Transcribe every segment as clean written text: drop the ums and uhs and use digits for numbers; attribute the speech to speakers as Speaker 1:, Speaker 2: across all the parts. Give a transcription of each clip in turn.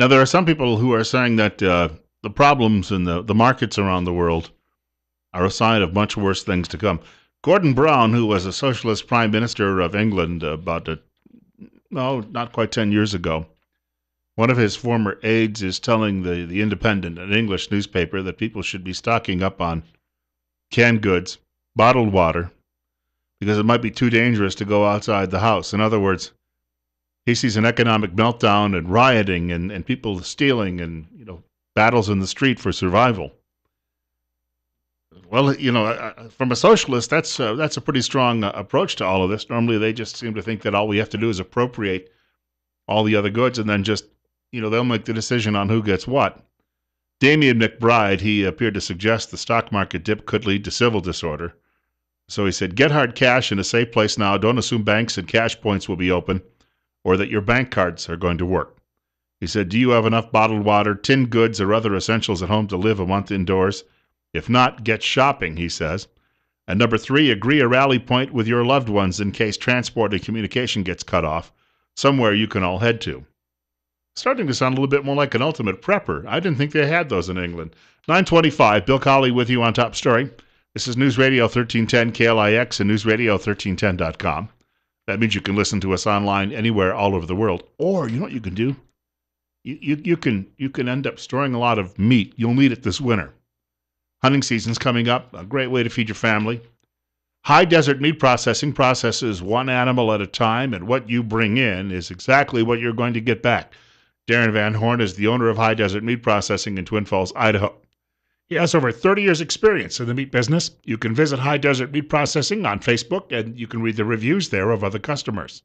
Speaker 1: Now, there are some people who are saying that the problems in the markets around the world are a sign of much worse things to come. Gordon Brown, who was a socialist prime minister of England not quite 10 years ago, one of his former aides is telling the Independent, an English newspaper, that people should be stocking up on canned goods, bottled water, because it might be too dangerous to go outside the house. In other words, he sees an economic meltdown and rioting and people stealing and battles in the street for survival. Well, from a socialist, that's a pretty strong approach to all of this. Normally, they just seem to think that all we have to do is appropriate all the other goods, and then just they'll make the decision on who gets what. Damian McBride, he appeared to suggest the stock market dip could lead to civil disorder. So he said, get hard cash in a safe place now. Don't assume banks and cash points will be open or that your bank cards are going to work. He said, do you have enough bottled water, tinned goods, or other essentials at home to live a month indoors? If not, get shopping, he says. And number 3, agree a rally point with your loved ones in case transport and communication gets cut off, somewhere you can all head to. Starting to sound a little bit more like an ultimate prepper. I didn't think they had those in England. 9:25, Bill Colley with you on Top Story. This is News Radio 1310 KLIX and newsradio1310.com. That means you can listen to us online anywhere all over the world. Or, you know what you can do? You can end up storing a lot of meat. You'll need it this winter. Hunting season's coming up, a great way to feed your family. High Desert Meat Processing processes one animal at a time, and what you bring in is exactly what you're going to get back. Darren Van Horn is the owner of High Desert Meat Processing in Twin Falls, Idaho. He has over 30 years' experience in the meat business. You can visit High Desert Meat Processing on Facebook, and you can read the reviews there of other customers.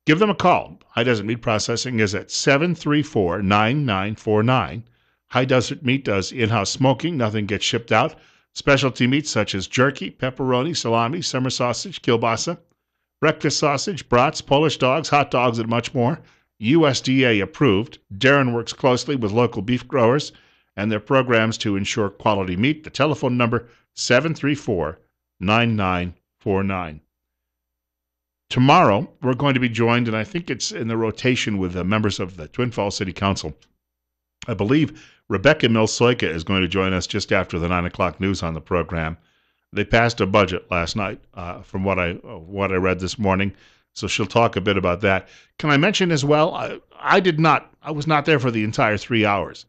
Speaker 1: Give them a call. High Desert Meat Processing is at 734-9949. High Desert Meat does in-house smoking. Nothing gets shipped out. Specialty meats such as jerky, pepperoni, salami, summer sausage, kielbasa, breakfast sausage, brats, Polish dogs, hot dogs, and much more. USDA approved. Darren works closely with local beef growers and their programs to ensure quality meat. The telephone number, 734-9949. Tomorrow, we're going to be joined, and I think it's in the rotation with the members of the Twin Falls City Council. I believe Rebecca Milsoika is going to join us just after the 9 o'clock news on the program. They passed a budget last night, from what I read this morning, so she'll talk a bit about that. Can I mention as well, I was not there for the entire 3 hours,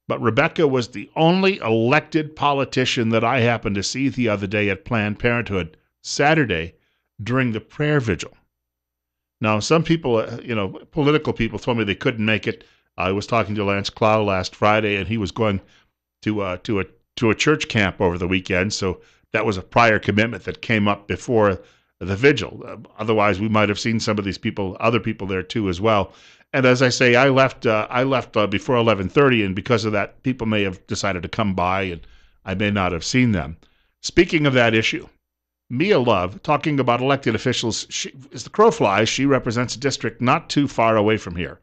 Speaker 1: but Rebecca was the only elected politician that I happened to see the other day at Planned Parenthood Saturday during the prayer vigil. Now, some people, political people told me they couldn't make it. I was talking to Lance Clow last Friday, and he was going to a church camp over the weekend, so that was a prior commitment that came up before the vigil. Otherwise, we might have seen some of these people, other people there too as well. And as I say, I left before 11:30, and because of that, people may have decided to come by, and I may not have seen them. Speaking of that issue, Mia Love, talking about elected officials, as the crow flies, she represents a district not too far away from here.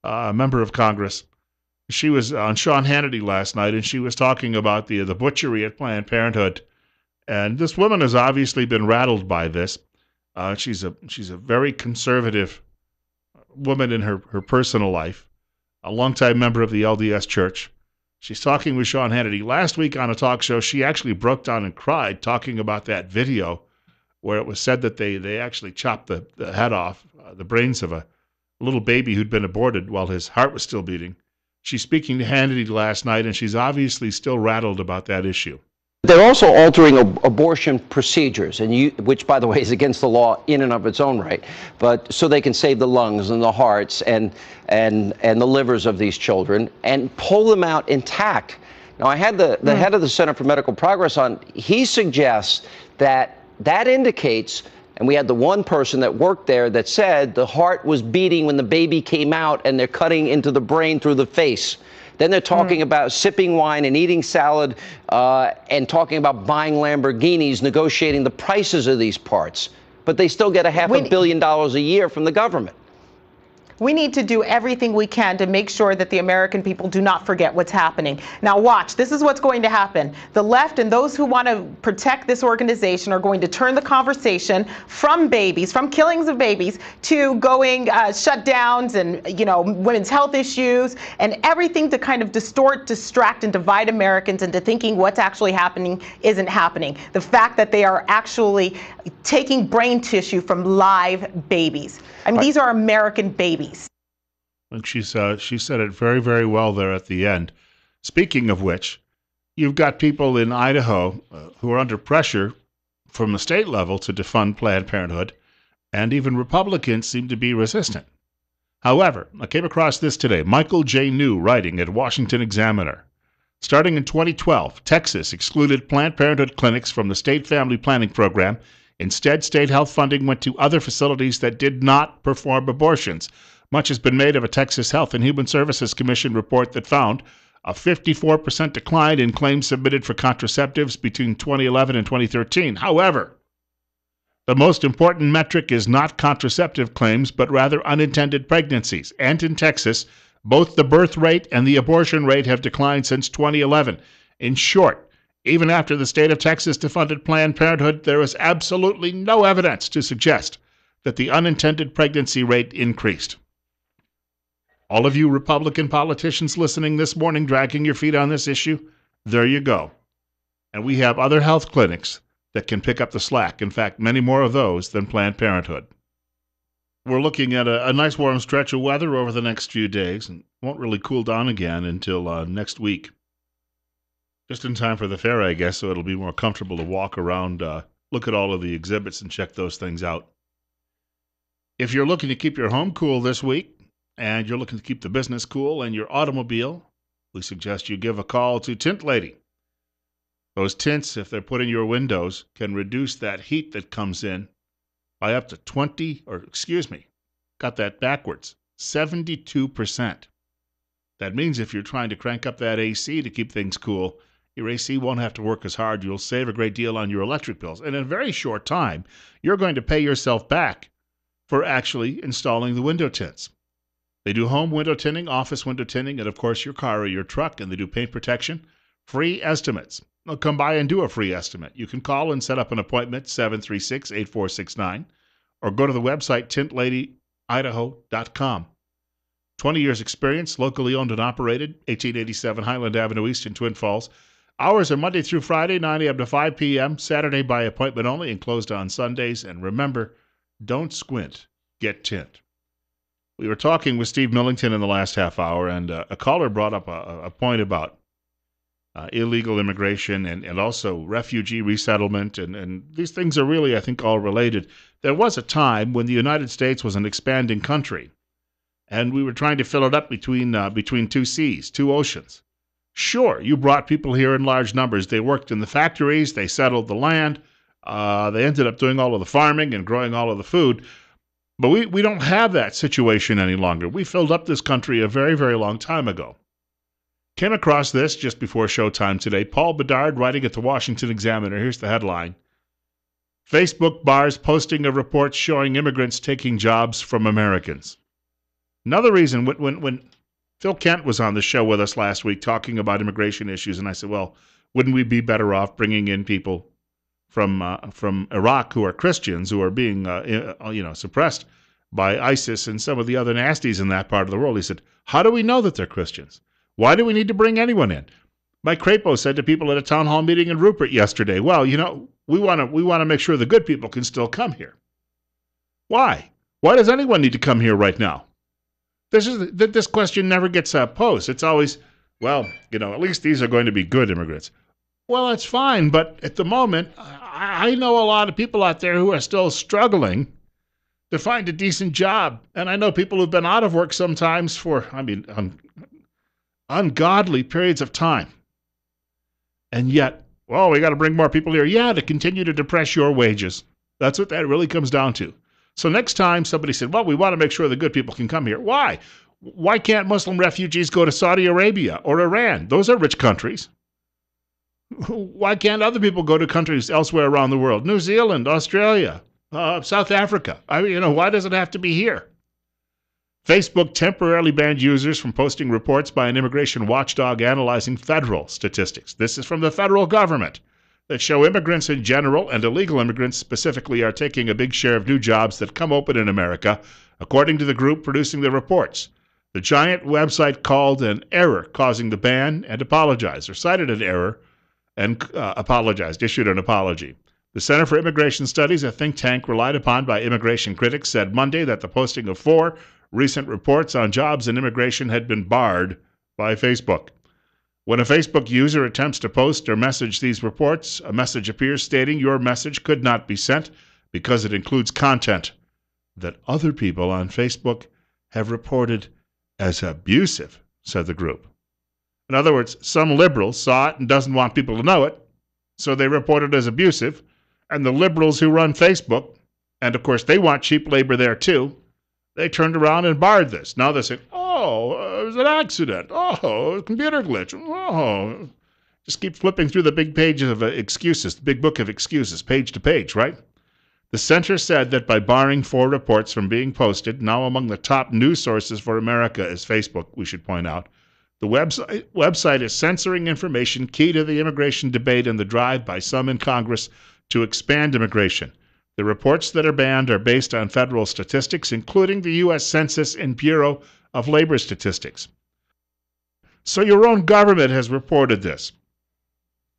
Speaker 1: A member of Congress. She was on Sean Hannity last night, and she was talking about the butchery at Planned Parenthood. And this woman has obviously been rattled by this. She's a very conservative woman in her personal life, a longtime member of the LDS Church. She's talking with Sean Hannity. Last week on a talk show, she actually broke down and cried talking about that video where it was said that they actually chopped the head off, the brains of a little baby who'd been aborted while his heart was still beating. She's speaking to Hannity last night, and she's obviously still rattled about that issue.
Speaker 2: They're also altering abortion procedures, which, by the way, is against the law in and of its own right, but so they can save the lungs and the hearts and the livers of these children and pull them out intact. Now, I had the head of the Center for Medical Progress on. He suggests that indicates, and we had the one person that worked there that said the heart was beating when the baby came out and they're cutting into the brain through the face. Then they're talking about sipping wine and eating salad and talking about buying Lamborghinis, negotiating the prices of these parts. But they still get $500 million a year from the government.
Speaker 3: We need to do everything we can to make sure that the American people do not forget what's happening. Now watch, this is what's going to happen. The left and those who want to protect this organization are going to turn the conversation from babies, from killings of babies, to going shutdowns and, you know, women's health issues and everything to kind of distort, distract, and divide Americans into thinking what's actually happening isn't happening. The fact that they are actually taking brain tissue from live babies. I mean, these are American babies.
Speaker 1: And she said it very, very well there at the end. Speaking of which, you've got people in Idaho who are under pressure from the state level to defund Planned Parenthood, and even Republicans seem to be resistant. However, I came across this today. Michael J. New writing at Washington Examiner. Starting in 2012, Texas excluded Planned Parenthood clinics from the state family planning program. Instead, state health funding went to other facilities that did not perform abortions. Much has been made of a Texas Health and Human Services Commission report that found a 54% decline in claims submitted for contraceptives between 2011 and 2013. However, the most important metric is not contraceptive claims, but rather unintended pregnancies. And in Texas, both the birth rate and the abortion rate have declined since 2011. In short, even after the state of Texas defunded Planned Parenthood, there is absolutely no evidence to suggest that the unintended pregnancy rate increased. All of you Republican politicians listening this morning, dragging your feet on this issue, there you go. And we have other health clinics that can pick up the slack. In fact, many more of those than Planned Parenthood. We're looking at a nice warm stretch of weather over the next few days, and won't really cool down again until next week. Just in time for the fair, I guess, so it'll be more comfortable to walk around, look at all of the exhibits and check those things out. If you're looking to keep your home cool this week, and you're looking to keep the business cool and your automobile, we suggest you give a call to Tint Lady. Those tints, if they're put in your windows, can reduce that heat that comes in by up to 72%. That means if you're trying to crank up that AC to keep things cool, your AC won't have to work as hard. You'll save a great deal on your electric bills. And in a very short time, you're going to pay yourself back for actually installing the window tints. They do home window tinting, office window tinting, and of course your car or your truck, and they do paint protection. Free estimates. They'll come by and do a free estimate. You can call and set up an appointment, 736-8469, or go to the website, tintladyidaho.com. 20 years experience, locally owned and operated, 1887 Highland Avenue East in Twin Falls. Hours are Monday through Friday, 9 a.m. to 5 p.m., Saturday by appointment only, and closed on Sundays. And remember, don't squint, get tint. We were talking with Steve Millington in the last half hour, and a caller brought up a point about illegal immigration and also refugee resettlement, and these things are really, I think, all related. There was a time when the United States was an expanding country, and we were trying to fill it up between two seas, two oceans. Sure, you brought people here in large numbers. They worked in the factories, they settled the land, they ended up doing all of the farming and growing all of the food. But we don't have that situation any longer. We filled up this country a very, very long time ago. Came across this just before showtime today. Paul Bedard writing at the Washington Examiner. Here's the headline. Facebook bars posting of reports showing immigrants taking jobs from Americans. Another reason, when Phil Kent was on the show with us last week talking about immigration issues, and I said, well, wouldn't we be better off bringing in people from Iraq who are Christians, who are being suppressed by ISIS and some of the other nasties in that part of the world? He said, how do we know that they're Christians? Why do we need to bring anyone in? Mike Crapo said to people at a town hall meeting in Rupert yesterday, well, we want to make sure the good people can still come here. Why? Why does anyone need to come here right now? This question never gets posed. It's always, well, at least these are going to be good immigrants. Well, that's fine, but at the moment, I know a lot of people out there who are still struggling to find a decent job. And I know people who've been out of work sometimes for, ungodly periods of time. And yet, well, we got to bring more people here. Yeah, to continue to depress your wages. That's what that really comes down to. So next time somebody said, well, we want to make sure the good people can come here. Why? Why can't Muslim refugees go to Saudi Arabia or Iran? Those are rich countries. Why can't other people go to countries elsewhere around the world? New Zealand, Australia, South Africa. Why does it have to be here? Facebook temporarily banned users from posting reports by an immigration watchdog analyzing federal statistics. This is from the federal government that show immigrants in general and illegal immigrants specifically are taking a big share of new jobs that come open in America, according to the group producing the reports. The giant website called an error causing the ban and apologized, or cited an error and apologized, issued an apology. The Center for Immigration Studies, a think tank relied upon by immigration critics, said Monday that the posting of 4 recent reports on jobs and immigration had been barred by Facebook. When a Facebook user attempts to post or message these reports, a message appears stating your message could not be sent because it includes content that other people on Facebook have reported as abusive, said the group. In other words, some liberals saw it and doesn't want people to know it, so they report it as abusive, and the liberals who run Facebook, and of course they want cheap labor there too, they turned around and barred this. Now they're saying, it was an accident. A computer glitch. Just keep flipping through the big pages of excuses, the big book of excuses, page to page, right? The center said that by barring 4 reports from being posted, now among the top news sources for America is Facebook, we should point out, the website is censoring information key to the immigration debate and the drive by some in Congress to expand immigration. The reports that are banned are based on federal statistics, including the U.S. Census and Bureau of Labor Statistics. So your own government has reported this.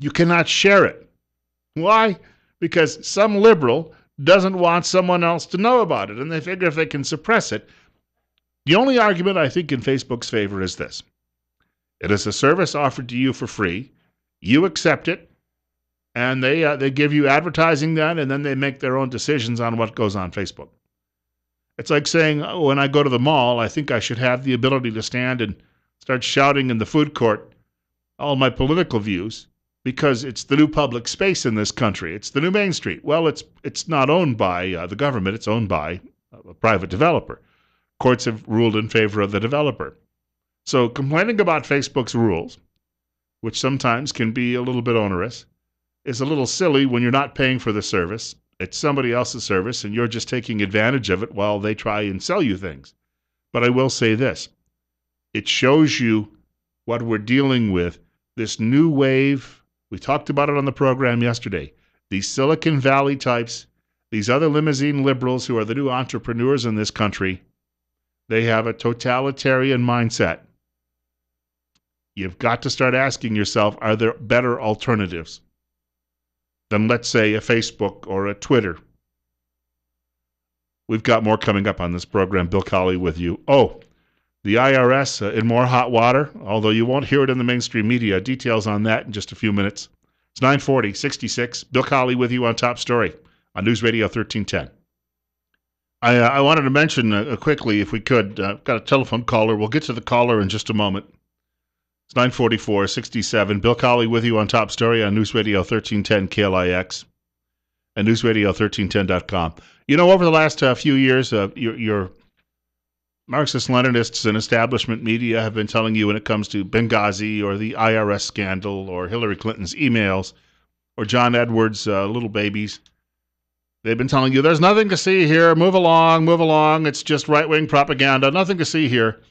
Speaker 1: You cannot share it. Why? Because some liberal doesn't want someone else to know about it, and they figure if they can suppress it. The only argument I think in Facebook's favor is this. It is a service offered to you for free. You accept it, and they give you advertising then, and then they make their own decisions on what goes on Facebook. It's like saying, when I go to the mall, I think I should have the ability to stand and start shouting in the food court all my political views because it's the new public space in this country. It's the new Main Street. Well, it's not owned by the government. It's owned by a private developer. Courts have ruled in favor of the developer. So complaining about Facebook's rules, which sometimes can be a little bit onerous, is a little silly when you're not paying for the service. It's somebody else's service, and you're just taking advantage of it while they try and sell you things. But I will say this. It shows you what we're dealing with, this new wave. We talked about it on the program yesterday. These Silicon Valley types, these other limousine liberals who are the new entrepreneurs in this country, they have a totalitarian mindset. You've got to start asking yourself, are there better alternatives than, let's say, a Facebook or a Twitter? We've got more coming up on this program. Bill Colley with you. The IRS in more hot water, although you won't hear it in the mainstream media. Details on that in just a few minutes. It's 9:40, Bill Colley with you on Top Story on News Radio 1310. I wanted to mention quickly, if we could, got a telephone caller. We'll get to the caller in just a moment. It's 9:44, Bill Colley with you on Top Story on News Radio 1310 KLIX and newsradio1310.com. You know, over the last few years, your Marxist-Leninists and establishment media have been telling you when it comes to Benghazi or the IRS scandal or Hillary Clinton's emails or John Edwards' little babies, they've been telling you there's nothing to see here, move along, it's just right-wing propaganda, nothing to see here.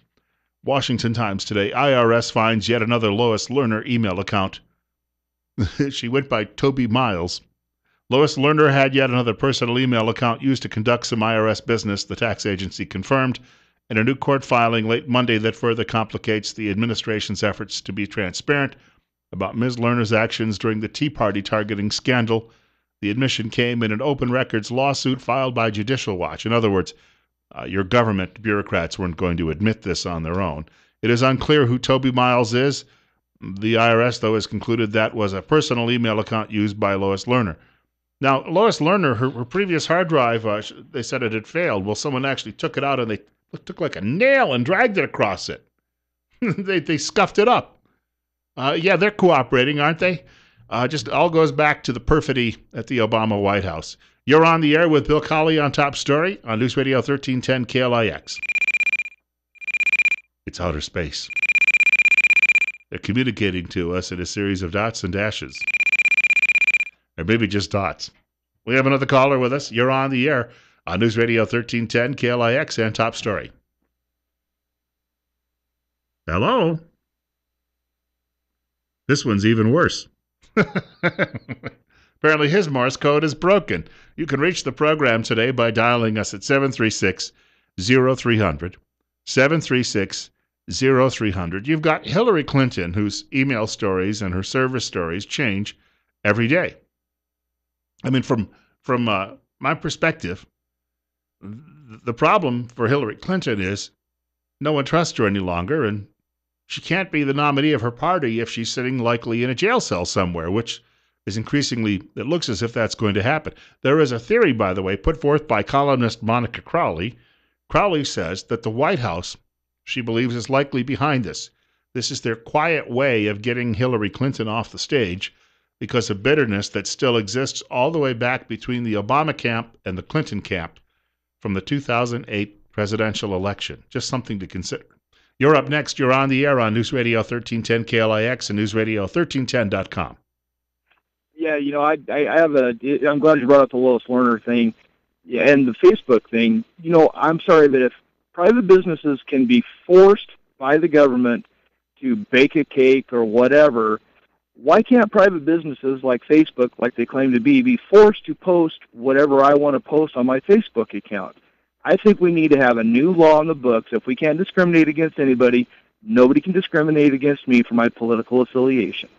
Speaker 1: Washington Times today, IRS finds yet another Lois Lerner email account. She went by Toby Miles. Lois Lerner had yet another personal email account used to conduct some IRS business, the tax agency confirmed in a new court filing late Monday that further complicates the administration's efforts to be transparent about Ms. Lerner's actions during the Tea Party targeting scandal. The admission came in an open records lawsuit filed by Judicial Watch. In other words, your government bureaucrats weren't going to admit this on their own. It is unclear who Toby Miles is. The IRS, though, has concluded that was a personal email account used by Lois Lerner. Now, Lois Lerner, her previous hard drive, they said it had failed. Well, someone actually took it out and they took like a nail and dragged it across it. they scuffed it up. Yeah, they're cooperating, aren't they? Just all goes back to the perfidy at the Obama White House. You're on the air with Bill Colley on Top Story on News Radio 1310 KLIX. It's outer space. They're communicating to us in a series of dots and dashes. Or maybe just dots. We have another caller with us. You're on the air on News Radio 1310 KLIX and Top Story. Hello? This one's even worse. Apparently his Morse code is broken. You can reach the program today by dialing us at 736-0300. 736-0300. You've got Hillary Clinton, whose email stories and her service stories change every day. I mean, from my perspective, the problem for Hillary Clinton is no one trusts her any longer, and she can't be the nominee of her party if she's sitting likely in a jail cell somewhere, which is increasingly, it looks as if that's going to happen. There is a theory, by the way, put forth by columnist Monica Crowley. Crowley says that the White House, she believes, is likely behind this. This is their quiet way of getting Hillary Clinton off the stage because of bitterness that still exists all the way back between the Obama camp and the Clinton camp from the 2008 presidential election. Just something to consider. You're up next. You're on the air on News Radio 1310 KLIX and newsradio1310.com.
Speaker 4: Yeah, I'm glad you brought up the Lois Lerner thing and the Facebook thing. I'm sorry, but if private businesses can be forced by the government to bake a cake or whatever, why can't private businesses like Facebook, like they claim to be forced to post whatever I want to post on my Facebook account? I think we need to have a new law on the books. If we can't discriminate against anybody, nobody can discriminate against me for my political affiliation.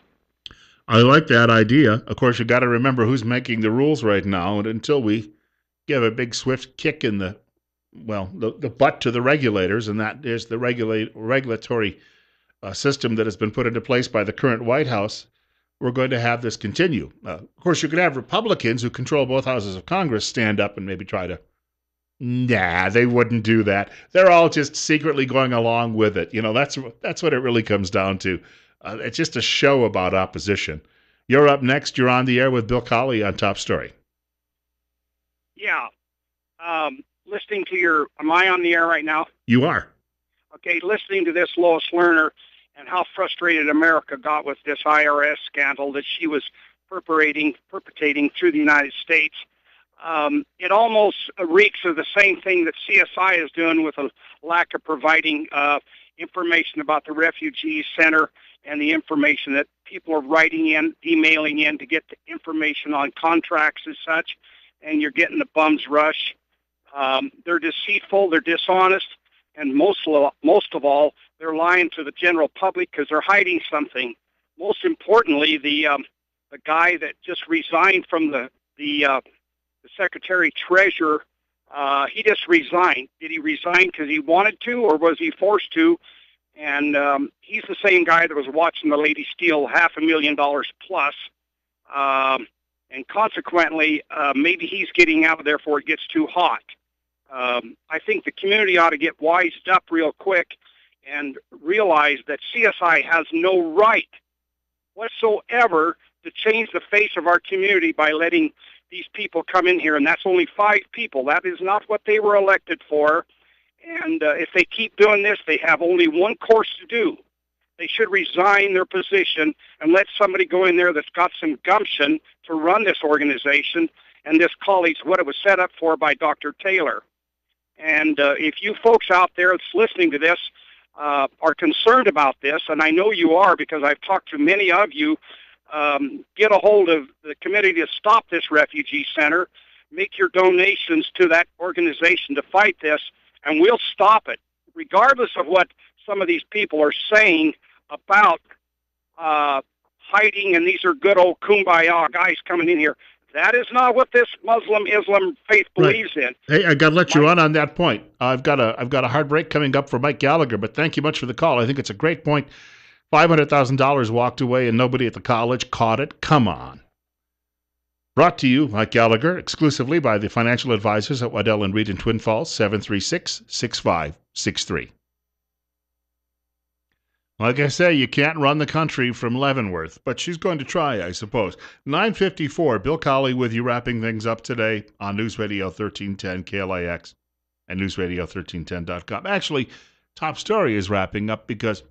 Speaker 1: I like that idea. Of course, you got to remember who's making the rules right now, and until we give a big swift kick in the butt to the regulators, and that is the regulatory system that has been put into place by the current White House, we're going to have this continue. Of course, you could have Republicans who control both houses of Congress stand up and maybe try to. Nah, they wouldn't do that. They're all just secretly going along with it. That's what it really comes down to. It's just a show about opposition. You're up next. You're on the air with Bill Colley on Top Story.
Speaker 5: Yeah. Listening to am I on the air right now?
Speaker 1: You are.
Speaker 5: Okay, listening to this Lois Lerner and how frustrated America got with this IRS scandal that she was perpetrating through the United States. It almost reeks of the same thing that CSI is doing with a lack of providing information about the refugee center and the information that people are writing in, emailing in to get the information on contracts and such, and you're getting the bum's rush. They're deceitful, they're dishonest, and most of all, they're lying to the general public because they're hiding something. Most importantly, the guy that just resigned from the Secretary Treasurer, he just resigned. Did he resign because he wanted to, or was he forced to? And he's the same guy that was watching the lady steal $500,000 plus. And consequently, maybe he's getting out of there before it gets too hot. I think the community ought to get wised up real quick and realize that CSI has no right whatsoever to change the face of our community by letting these people come in here. And that's only 5 people. That is not what they were elected for. And if they keep doing this, they have only one course to do. They should resign their position and let somebody go in there that's got some gumption to run this organization and this college, what it was set up for by Dr. Taylor. And if you folks out there that's listening to this are concerned about this, and I know you are because I've talked to many of you, get a hold of the committee to stop this refugee center, make your donations to that organization to fight this, and we'll stop it, regardless of what some of these people are saying about hiding, and these are good old kumbaya guys coming in here. That is not what this Islam faith believes in.
Speaker 1: Hey, I got to let you on that point. I've got a hard break coming up for Mike Gallagher, but thank you much for the call. I think it's a great point. $500,000 walked away and nobody at the college caught it. Come on. Brought to you, Mike Gallagher, exclusively by the financial advisors at Waddell & Reed in Twin Falls, 736-6563. Like I say, you can't run the country from Leavenworth, but she's going to try, I suppose. 9:54, Bill Colley with you wrapping things up today on News Radio 1310 KLIX and newsradio1310.com. Actually, Top Story is wrapping up because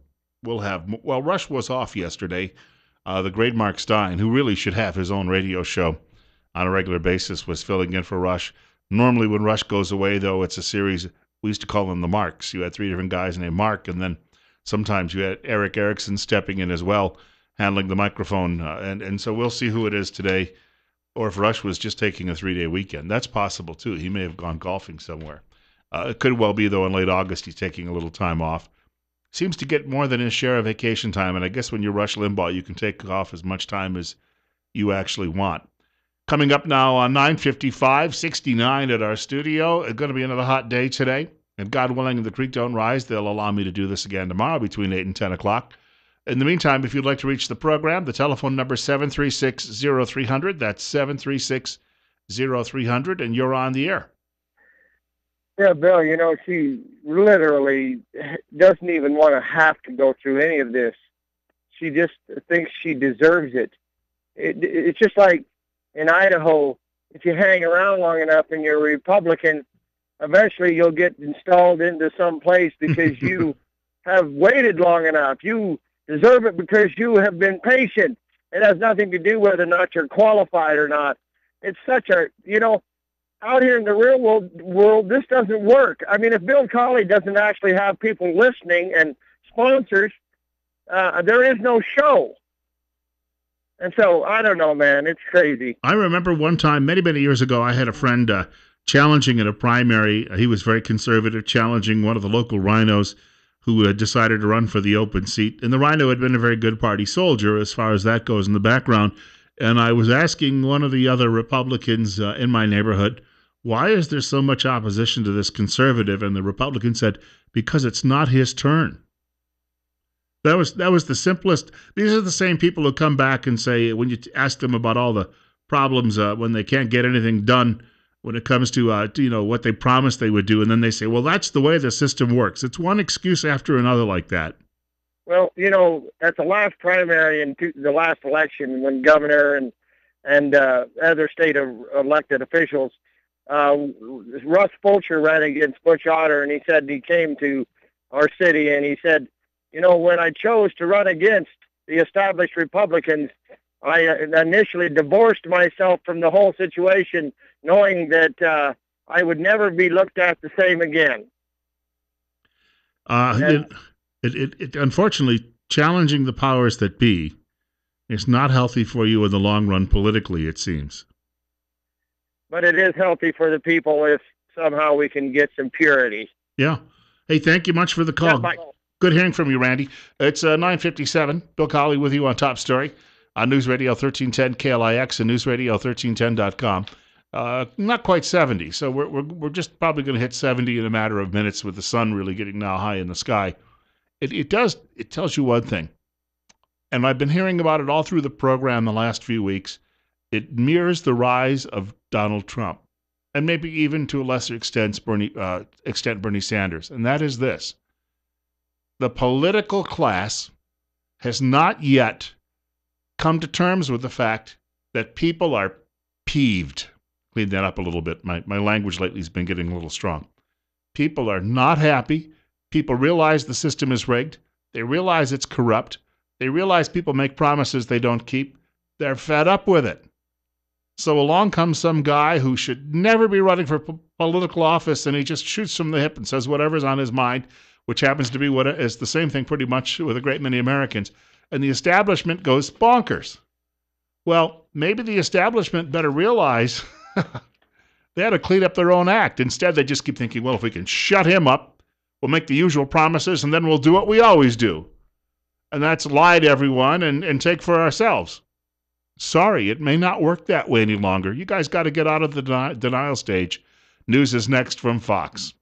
Speaker 1: Rush was off yesterday. The great Mark Stein, who really should have his own radio show on a regular basis, was filling in for Rush. Normally when Rush goes away, though, it's a series, we used to call them the Marks. You had 3 different guys named Mark, and then Sometimes you had Eric Erickson stepping in as well, handling the microphone. And so we'll see who it is today, or if Rush was just taking a 3-day weekend. That's possible, too. He may have gone golfing somewhere. It could well be, though, in late August he's taking a little time off. Seems to get more than his share of vacation time, and I guess when you're Rush Limbaugh, you can take off as much time as you actually want. Coming up now on 9:55, 69 at our studio. It's going to be another hot day today. And God willing, the creek don't rise. They'll allow me to do this again tomorrow between 8 and 10 o'clock. In the meantime, if you'd like to reach the program, the telephone number is 736-0300. That's 736-0300, and you're on the air.
Speaker 6: Yeah, Bill, she literally doesn't even want to have to go through any of this. She just thinks she deserves it. It's just like in Idaho, if you hang around long enough and you're a Republican, eventually you'll get installed into some place because you have waited long enough. You deserve it because you have been patient. It has nothing to do whether or not you're qualified or not. It's such a, out here in the real world, this doesn't work. I mean, if Bill Colley doesn't actually have people listening and sponsors, there is no show. And so, I don't know, man. It's crazy.
Speaker 1: I remember one time, many, many years ago, I had a friend challenging in a primary. He was very conservative, challenging one of the local rhinos who had decided to run for the open seat. And the rhino had been a very good party soldier as far as that goes in the background. And I was asking one of the other Republicans in my neighborhood, why is there so much opposition to this conservative? And the Republican said, because it's not his turn. That was the simplest. These are the same people who come back and say, when you ask them about all the problems when they can't get anything done when it comes to what they promised they would do, and then they say, well, that's the way the system works. It's one excuse after another like that.
Speaker 6: Well, at the last primary in the last election, when governor and other state elected officials, Russ Fulcher ran against Butch Otter, and he said he came to our city and he said, when I chose to run against the established Republicans, I initially divorced myself from the whole situation, knowing that I would never be looked at the same again.
Speaker 1: It unfortunately, challenging the powers that be is not healthy for you in the long run politically, it seems.
Speaker 6: But it is healthy for the people if somehow we can get some purity.
Speaker 1: Yeah. Hey, thank you much for the call.
Speaker 6: Yeah,
Speaker 1: good hearing from you, Randy. It's 9:57. Bill Colley with you on Top Story on News Radio 1310 KLIX and newsradio1310.com. Not quite 70, so we're just probably going to hit 70 in a matter of minutes with the sun really getting now high in the sky. It tells you one thing, and I've been hearing about it all through the program the last few weeks. It mirrors the rise of Donald Trump, and maybe even to a lesser extent Bernie Sanders, and that is this. The political class has not yet come to terms with the fact that people are peeved. Clean that up a little bit. My language lately has been getting a little strong. People are not happy. People realize the system is rigged. They realize it's corrupt. They realize people make promises they don't keep. They're fed up with it. So along comes some guy who should never be running for political office, and he just shoots from the hip and says whatever's on his mind, which happens to be what is the same thing pretty much with a great many Americans. And the establishment goes bonkers. Well, maybe the establishment better realize they had to clean up their own act. Instead, they just keep thinking, well, if we can shut him up, we'll make the usual promises, and then we'll do what we always do. And that's lie to everyone and take for ourselves. Sorry, it may not work that way any longer. You guys got to get out of the denial stage. News is next from Fox.